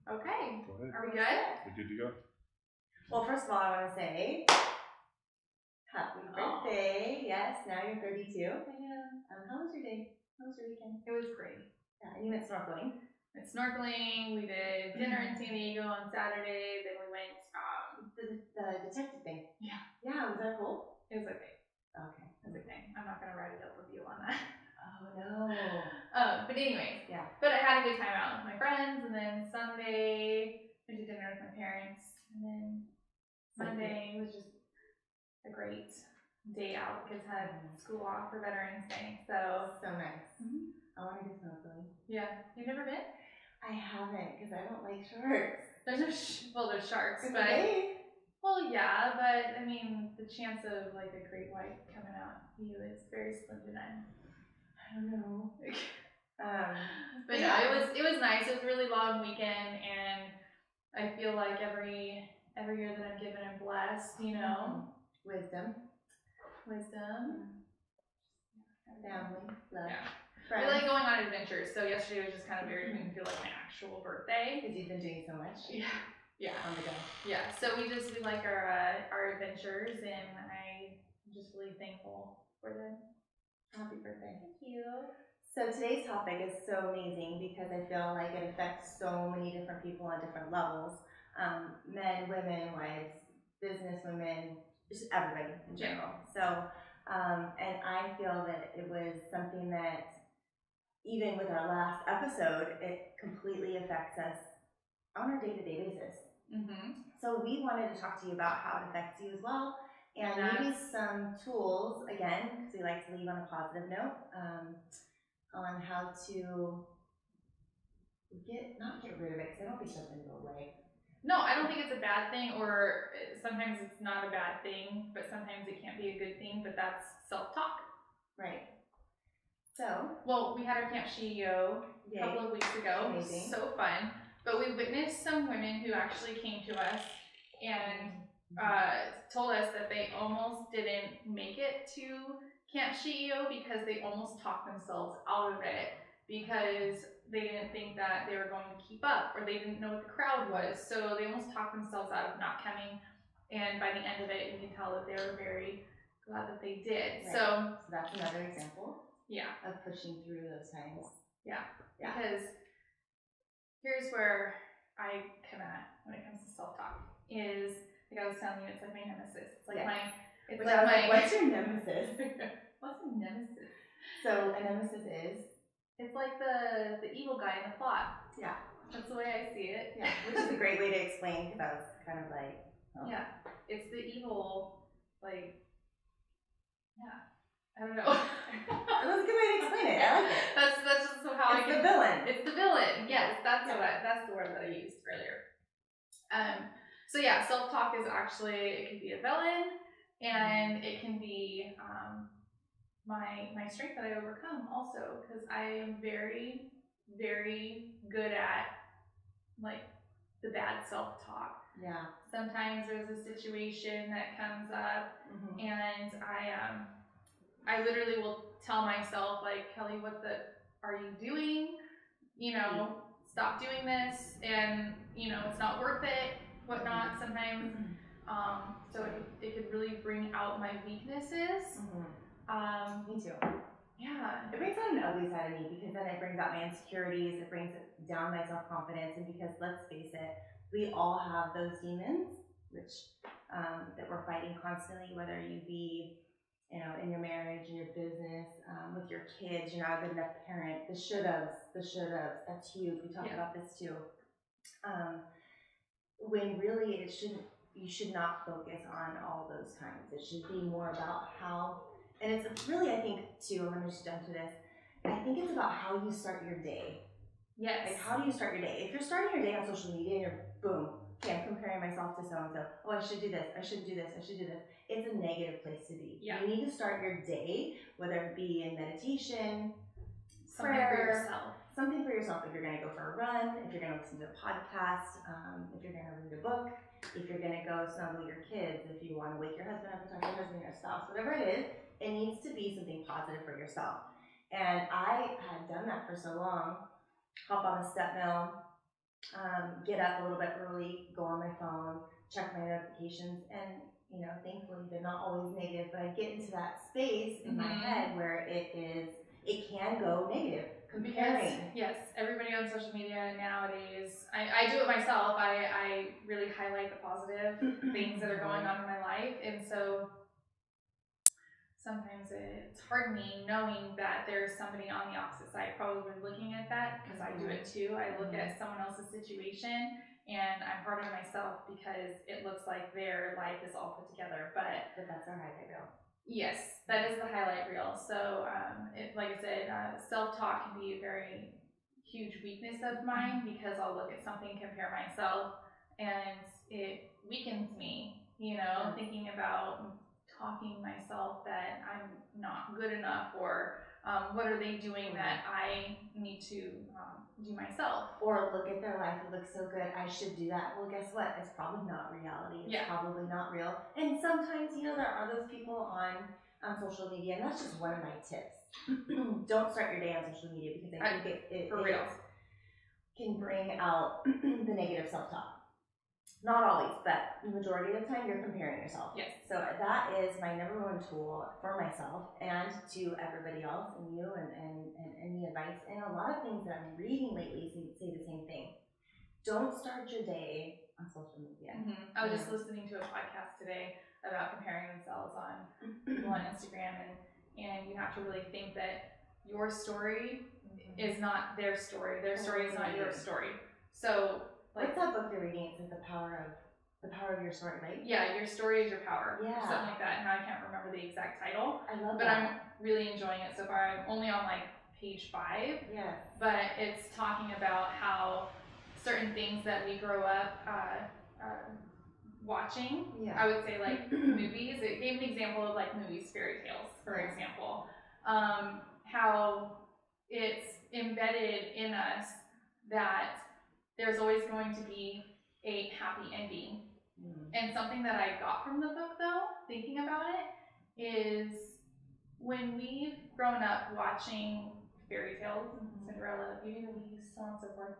Okay. Go ahead. Are we good? We're good to go. Well, first of all, I want to say happy birthday. Yes, now you're 32. I am. How was your day? How was your weekend? It was great. Yeah, and you went snorkeling. Went snorkeling. We did dinner in San Diego on Saturday. Then we went. The detective thing. Yeah. Yeah, was that cool? It was okay. Okay. It was okay. I'm not gonna write it up with you on that. Oh no. But anyways. Yeah. But I had a good time out with my friends, and then Sunday went to dinner with my parents, and then Monday was just a great day out because I had school off for Veterans Day. So nice. I want to go snorkeling. Yeah. You've never been? I haven't because I don't like sharks. There's there's sharks, It's but okay. well, yeah, but I mean, the chance of like a great white coming out at you is very slim to none. I don't know. But no, it was nice. It was a really long weekend, and I feel like every year that I'm given and blessed, you know, Wisdom, family, love. Yeah. Friends. I like going on adventures. So yesterday was just kind of weird. It didn't feel like my actual birthday Because you've been doing so much. Yeah. On the go. Yeah. So we like our adventures, and I'm just really thankful for them. Happy birthday. Thank you. So today's topic is so amazing because I feel like it affects so many different people on different levels. Men, women, wives, business women, just everybody in general. So, and I feel that it was something that even with our last episode, it completely affects us on a day-to-day basis. So we wanted to talk to you about how it affects you as well, and maybe some tools, again, because we like to leave on a positive note, on how to not get rid of it, because I don't think that's going to go away. No, I don't think it's a bad thing, or sometimes it's not a bad thing, but sometimes it can't be a good thing, but that's self-talk. Right. So, well, we had our Camp ShEO a couple of weeks ago. Amazing. So fun. But we witnessed some women who actually came to us and told us that they almost didn't make it to Camp ShEO because they almost talked themselves out of it because they didn't think that they were going to keep up, or they didn't know what the crowd was. So they almost talked themselves out of not coming. And by the end of it, you can tell that they were very glad that they did. Right. So that's another example. Yeah. Of pushing through those times. Yeah. Because here's where I come at when it comes to self-talk is, like I was telling you, it's like my nemesis. It's like what's your nemesis? What's a nemesis? So a nemesis is? It's like the evil guy in the plot. Yeah. That's the way I see it. Yeah. Which is a great way to explain, because I was kind of like, oh. Yeah. It's the evil, like, yeah. I don't know. That's a good way to explain it. I like it. That's just how it's the villain. It's the villain. Yes, that's the word that I used earlier. So yeah, self-talk is actually, it can be a villain, and it can be my strength that I overcome also, because I am very, very good at like the bad self-talk. Yeah. Sometimes there's a situation that comes up, and I literally will tell myself, like, Kelly, what the are you doing? You know, stop doing this, and you know, it's not worth it, whatnot. Sometimes, so it could really bring out my weaknesses. Me too. Yeah. It brings out an ugly side of me, because then it brings out my insecurities, it brings down my self-confidence, and because let's face it, we all have those demons, which that we're fighting constantly, whether you be, you know, in your marriage, in your business, with your kids, you're not a good enough parent, the should-haves, that's huge. We talk about this too. When really you should not focus on all those times. It should be more about how, and it's really, I think too, I'm gonna just jump to this, I think it's about how you start your day. Yes. Like, how do you start your day? If you're starting your day on social media and you're, boom, okay, I'm comparing myself to so-and-so. Oh, I should do this, I shouldn't do this, I should do this. It's a negative place to be. Yeah. You need to start your day, whether it be in meditation, something prayer, for yourself. Something for yourself. If you're going to go for a run, if you're going to listen to a podcast, if you're going to read a book, if you're going to go snuggle your kids, if you want to wake your husband up and talk to your husband, your spouse, whatever it is, it needs to be something positive for yourself. And I had done that for so long. Hop on the step mill, get up a little bit early, go on my phone, check my notifications, and thankfully they're not always negative, but I get into that space in my head where it can go negative. Comparing. Because, yes, everybody on social media nowadays, I do it myself. I really highlight the positive things that are going on in my life. And so sometimes it's hardening knowing that there's somebody on the opposite side probably looking at that, because I do it too. I look at someone else's situation and I'm hard on myself because it looks like their life is all put together. But that's our highlight reel. Yes, that is the highlight reel. So, like I said, self-talk can be a very huge weakness of mine, because I'll look at something, compare myself, and it weakens me, thinking about talking myself that I'm not good enough, or what are they doing that I need to do myself? Or look at their life, it looks so good, I should do that. Well, guess what? It's probably not reality. It's probably not real. And sometimes, there are those people on social media, and that's just one of my tips. Don't start your day on social media, because I think it can bring out the negative self-talk. Not always, but the majority of the time you're comparing yourself. Yes. So that is my number one tool for myself and to everybody else, and you, and any advice. And a lot of things that I'm reading lately say the same thing. Don't start your day on social media. I was just listening to a podcast today about comparing themselves on people on Instagram, and you have to really think that your story is not their story. Their story is not your story. So, what's that book you're reading? It's like the power of your story, right? Yeah, your story is your power. Yeah. Or something like that. Now I can't remember the exact title. I love but that. I'm really enjoying it so far. I'm only on like page 5. Yeah. But it's talking about how certain things that we grow up watching, I would say, like movies. It gave an example of like movies, fairy tales, for example. How it's embedded in us that there's always going to be a happy ending. And something that I got from the book, though, thinking about it, is when we've grown up watching fairy tales, Cinderella, Beauty and the Beast, so on and so forth,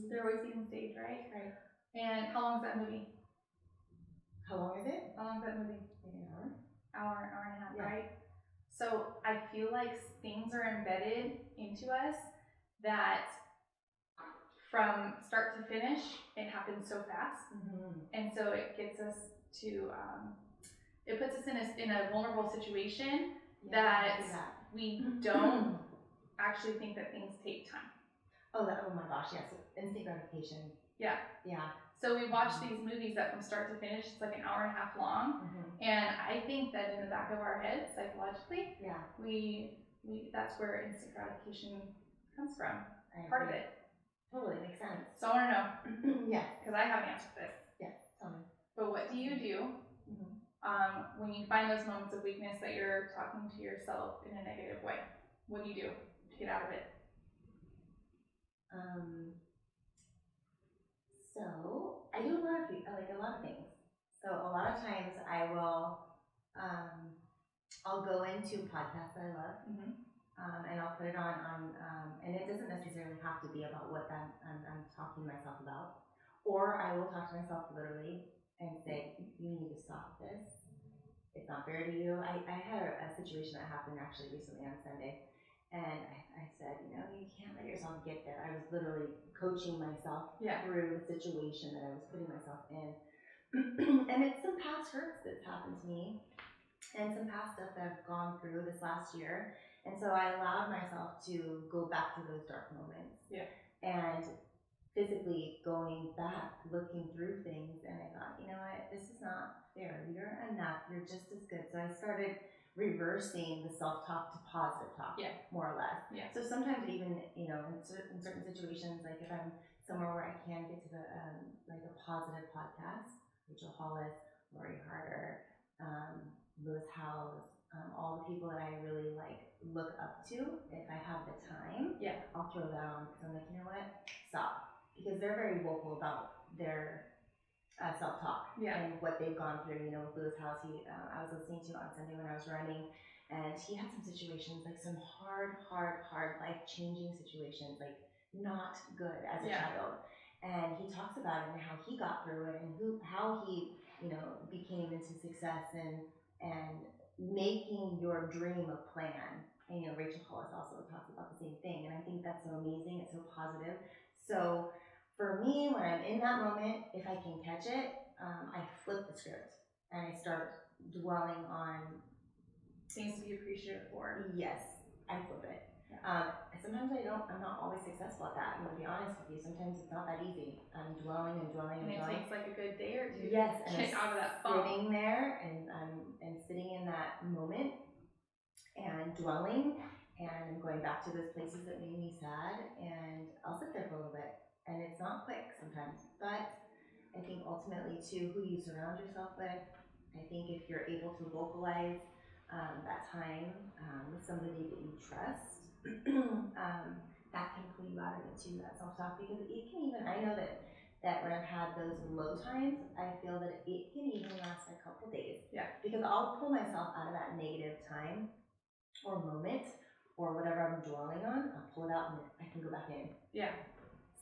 they're always being saved, right? Right. And how long is that movie? How long is it? How long is that movie? Maybe an hour. Hour and a half, right? So I feel like things are embedded into us that from start to finish, it happens so fast. And so it gets us to, it puts us in a vulnerable situation that we don't actually think that things take time. Oh my gosh, yes. Instant gratification. Yeah. Yeah. So we watch these movies that from start to finish, it's like an hour and a half long. And I think that in the back of our head, psychologically, we that's where instant gratification comes from. Part of it. Totally makes sense. So I want to know. Yes. Because I have an answer for this. Yes, tell me. But what do you do when you find those moments of weakness that you're talking to yourself in a negative way? What do you do to get out of it? So I do a lot of things. So a lot of times I will, I'll go into podcasts that I love, and I'll put it on, and it doesn't necessarily have to be about what I'm talking to myself about. Or I will talk to myself literally and say, you need to stop this. It's not fair to you. I had a situation that happened actually recently on Sunday, and I said, you can't let yourself get there. I was literally coaching myself through the situation that I was putting myself in. And it's some past hurts that's happened to me, and some past stuff that I've gone through this last year. And so I allowed myself to go back to those dark moments. Yeah. And physically going back, looking through things, and I thought, you know what, this is not fair. You're enough. You're just as good. So I started reversing the self-talk to positive talk, more or less. Yeah. So sometimes even, in certain situations, like if I'm somewhere where I can get to the like a positive podcast, Rachel Hollis, Lori Harder, Lewis Howes, all the people that I really look up to, if I have the time, I'll throw that on, because I'm like, you know what, stop. Because they're very vocal about their self-talk and what they've gone through. With Lewis Howes, I was listening to on Sunday when I was running, and he had some situations, like some hard life-changing situations, like not good as a child. And he talks about it and how he got through it and how he, became into success and making your dream a plan. And Rachel Hollis also talks about the same thing, and I think that's so amazing. It's so positive. So for me, when I'm in that moment, if I can catch it, I flip the script and I start dwelling on things to be appreciative for. Yes, I flip it. Sometimes I'm not always successful at that. I'm gonna be honest with you. Sometimes it's not that easy. I'm dwelling and dwelling and dwelling. It takes like a good day or two. Yes, to get out of that funk. Sitting there and sitting in that moment and dwelling, and I'm going back to those places that made me sad, and I'll sit there for a little bit. And it's not quick sometimes, but I think ultimately too, who you surround yourself with. I think if you're able to vocalize that time with somebody that you trust, that can pull you out of it too, that self-talk, because it can even, I know that when I've had those low times, I feel that it can even last a couple days. Yeah. Because I'll pull myself out of that negative time or moment or whatever I'm dwelling on, I'll pull it out and I can go back in. Yeah.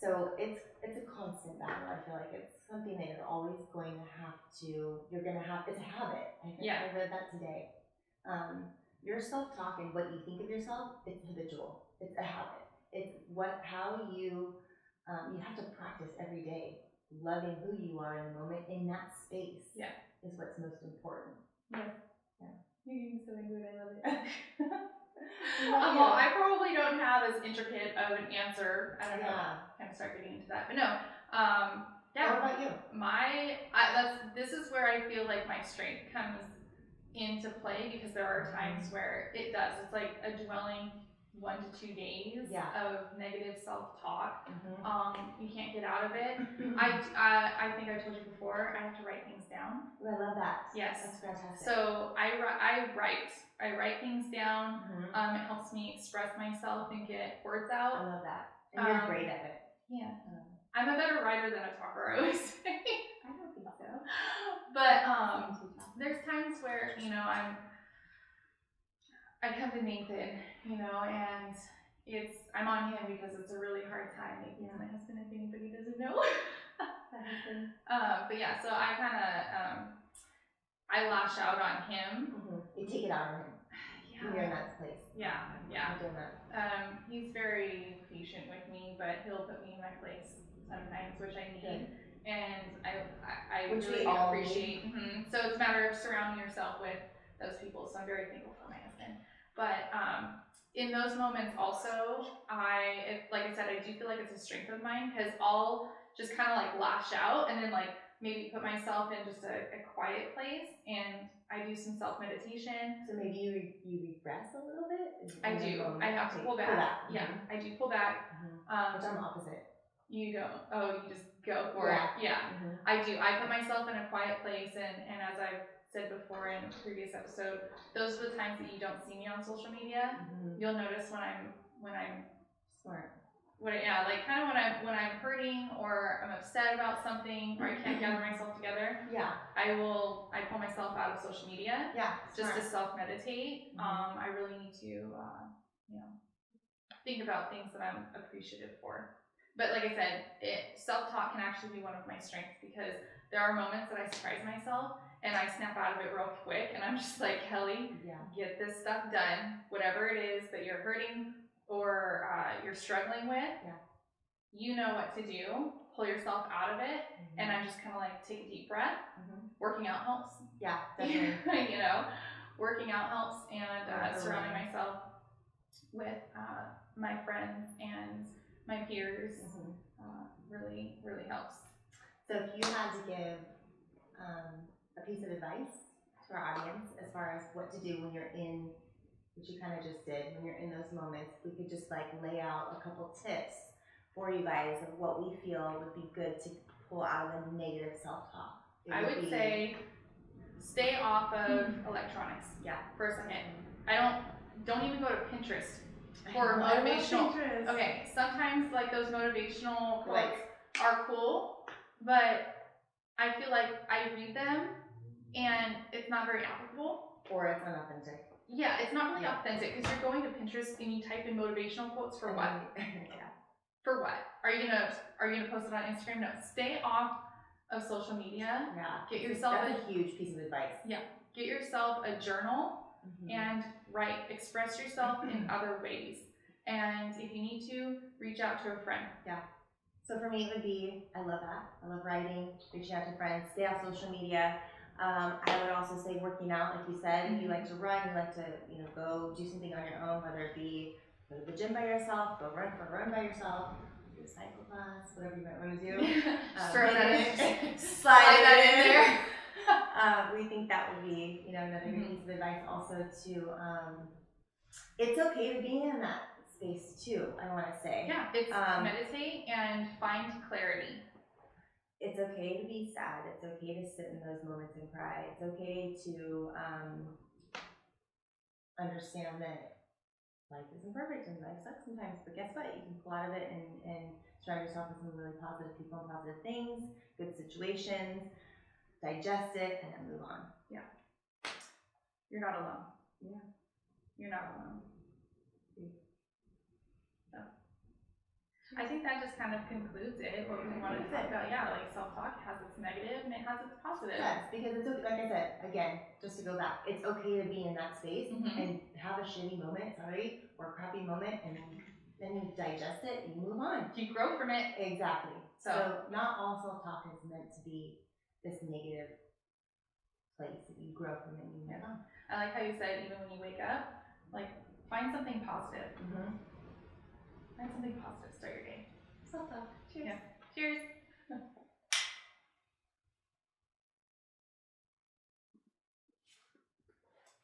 So it's a constant battle. I feel like it's something that you're always going to have to, it's a habit. I read that today. Your self-talk and what you think of yourself, it's habitual. It's a habit. It's how you have to practice every day, loving who you are in the moment in that space. Yeah. Is what's most important. Yeah. You're getting so into it, I love it. Well, I probably don't have as intricate of an answer. I don't know. Kind of start getting into that, but no. What about you? This is where I feel like my strength comes into play, because there are times where it does. It's like a dwelling 1 to 2 days of negative self-talk. You can't get out of it. I think I told you before, I have to write things down. Oh, I love that. Yes. That's fantastic. So I write things down. It helps me express myself and get words out. I love that. And you're great at it. Yeah. I'm a better writer than a talker, I always say. I don't think so. But there's times where, I come to Nathan, and I'm on him because it's a really hard time. Nathan's my husband, if anybody doesn't know. But yeah, so I kind of, I lash out on him. You take it out on him. When you're in that place. Yeah. You're doing that. He's very patient with me, but he'll put me in my place sometimes, which I need. And I which really we all appreciate. So it's a matter of surrounding yourself with those people. So I'm very thankful for my husband. But in those moments also, like I said, I do feel like it's a strength of mine, because I'll just kind of like lash out and then like maybe put myself in just a quiet place, and I do some self-meditation. So maybe you regress a little bit? I do. I have to pull back. Yeah, I do pull back. Which I'm opposite. You don't. Oh, you just go for it. Yeah. I do. I put myself in a quiet place, and as I've said before in a previous episode, those are the times that you don't see me on social media. You'll notice when I'm smart. Like kind of when I'm hurting or I'm upset about something or I can't gather myself together. Yeah. I pull myself out of social media. Yeah. Just to self-meditate. I really need to think about things that I'm appreciative for. But like I said, self-talk can actually be one of my strengths, because there are moments that I surprise myself and I snap out of it real quick, and I'm just like, Kelly, get this stuff done. Whatever it is that you're hurting or you're struggling with, you know what to do. Pull yourself out of it, and I'm just kind of like, take a deep breath. Working out helps. Yeah, definitely. Working out helps, and surrounding myself with my friends and my peers really, really helps. So if you had to give a piece of advice to our audience as far as what to do when you're in, which you kind of just did, when you're in those moments, we could just like lay out a couple tips for you guys of what we feel would be good to pull out of the negative self-talk. I would say stay off of electronics. For a second. Don't even go to Pinterest for motivational. Okay, sometimes like those motivational quotes are cool, but I feel like I read them and it's not very applicable. Or it's unauthentic. Yeah, it's not really authentic, because you're going to Pinterest and you type in motivational quotes for what? For what? Are are you gonna post it on Instagram? No, stay off of social media. Yeah. Get yourself That's a huge piece of advice. get yourself a journal and express yourself in other ways. And if you need to, reach out to a friend. Yeah. So for me, it would be, I love that. I love writing, reaching out to friends, stay off social media. I would also say working out, like you said, if you like to run, you like to, go do something on your own, whether it be go to the gym by yourself, go run for a run by yourself, do a cycle class, whatever you might want to do. Throw that in. Slide that in there. We think that would be, another good piece of advice also to, it's okay to be in that space too, I want to say. Yeah, it's meditate and find clarity. It's okay to be sad. It's okay to sit in those moments and cry. It's okay to understand that life isn't perfect and life sucks sometimes. But guess what? You can pull out of it and surround yourself with some really positive people and positive things, good situations, digest it, and then move on. Yeah. You're not alone. Yeah. You're not alone. I think that just kind of concludes it, what we wanted to talk about. Yeah, like self-talk has its negative and it has its positive. Yes, because it's okay, like I said, again, just to go back, it's okay to be in that space and have a shitty moment, or a crappy moment, and then you digest it, you move on. You grow from it. Exactly. So not all self-talk is meant to be this negative place. You grow from it and you move on. I like how you said, even when you wake up, like, find something positive. Find something positive, start your day. Self-talk. Cheers. Yeah. Cheers.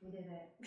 We did it.